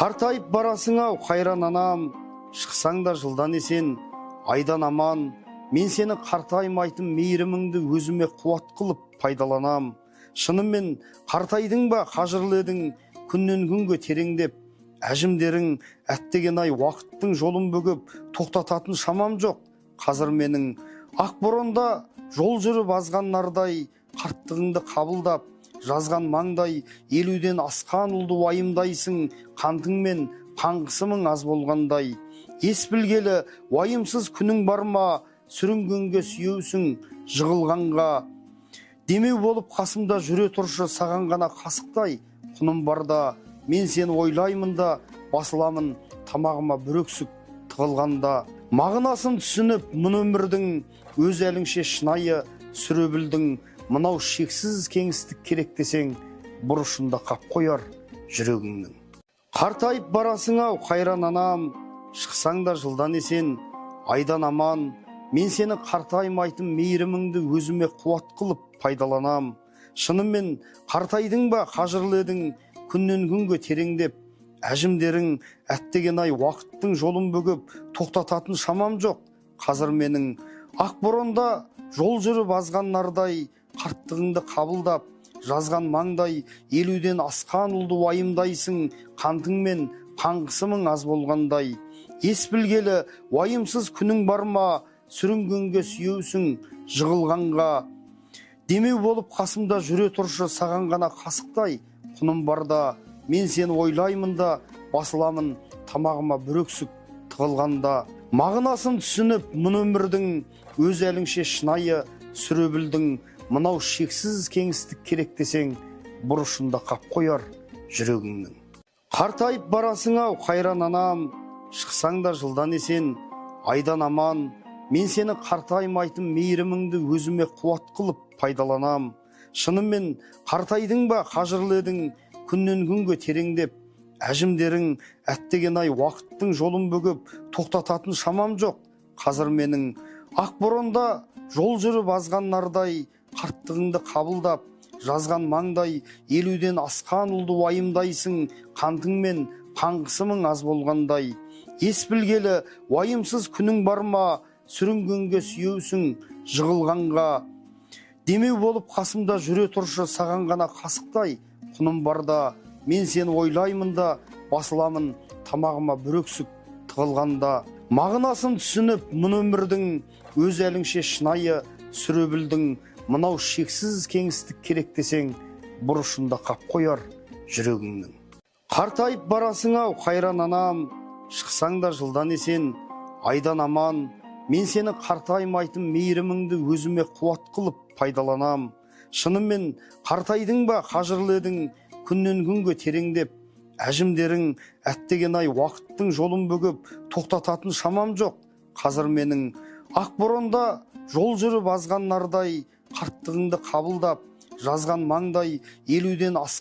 Қартайып барасың ау, қайран анам, шықсаң да жылдан есен, айдан аман. Мен сені қартаймайтын мейіріміңді өзіме қуат қылып пайдаланам. Шынымен қартайдың ба, қажырлы едің, күннен күнге тереңдеп. Әжімдерің әттеген ай, уақыттың жолын бөгіп, тоқтататын шамам жоқ. Қазір менің ақ боронда жол жүріп азған нардай, қарттығыңды қабылдап, жазған маңдай, елуден асқан ұлды уайымдайсың, қантыңмен қаңғысымың аз болғандай. Ес білгелі уайымсыз күнің бар ма, сүрінгенге сүйеусің жығылғанға. Демеу болып қасымда жүре тұршы, саған ғана қасықтай құным барда. Мен сені ойлаймын да, басыламын тамағыма бүрексік тығылғанда. Мағынасын түсініп, мұн өмірдің өз әліңше шынайы сүре білдің. Мынау шексіз кеңістік керек десең, бұрышында қап қояр жүрегіңнің. Қартайып барасың ау, қайран анам, шықсаң да жылдан есен, айдан аман. Мен сені қартаймайтын мейіріміңді өзіме қуат қылып пайдаланам. Шынымен қартайдың ба, қажырлы едің, күннен күнге тереңдеп. Әжімдерің әттеген ай, уақыттың жолын бөгіп, тоқтататын шамам жоқ. Қазір менің ақ боронда жол жүріп азған нардай, қарттығыңды қабылдап, жазған маңдай, елуден асқан ұлды уайымдайсың, қантыңмен қаңғысымың аз болғандай. Ес білгелі уайымсыз күнің бар ма, сүрінгенге сүйеусің жығылғанға. Демеу болып қасымда жүре тұршы, саған ғана қасықтай құным барда. Мен сені ойлаймын да, басыламын тамағыма бүрексік тығылғанда. Мағынасын түсініп, мұн өмірдің өз әліңше шынайы сүре білдің. Мынау шексіз кеңістік керек десең, бұрышында қап қояр жүрегіңнің. Қартайып барасың ау, қайран анам, шықсаң да жылдан есен, айдан аман. Мен сені қартаймайтын мейіріміңді өзіме қуат қылып пайдаланам. Шынымен қартайдың ба, қажырлы едің, күннен күнге тереңдеп. Әжімдерің әттеген ай, уақыттың жолын бөгіп, тоқтататын шамам жоқ. Қазір менің ақ боронда жол жүріп азған нардай, қарттығыңды қабылдап, жазған маңдай, елуден асқан ұлды уайымдайсың, қантыңмен қаңғысымың аз болғандай. Ес білгелі уайымсыз күнің бар ма, сүрінгенге сүйеусің жығылғанға. Демеу болып қасымда жүре тұршы, саған ғана қасықтай құным барда. Мен сені ойлаймын да, басыламын тамағыма бүрексік тығылғанда. Мағынасын түсініп, мұн өмірдің өз әліңше шынайы сүре білдің. Мынау шексіз кеңістік керек десең, бұрышында қап қояр жүрегіңнің. Қартайып барасың ау, қайран анам, шықсаң да жылдан есен, айдан аман. Мен сені қартаймайтын мейіріміңді өзіме қуат қылып пайдаланам. Шынымен қартайдың ба, қажырлы едің, күннен күнге тереңдеп. Әжімдерің әттеген ай, уақыттың жолын бөгіп, тоқтататын шамам жоқ. Қазір менің ақ боронда жол жүріп азған нардай, қарттығыңды қабылдап, жазған маңдай, елуден асқан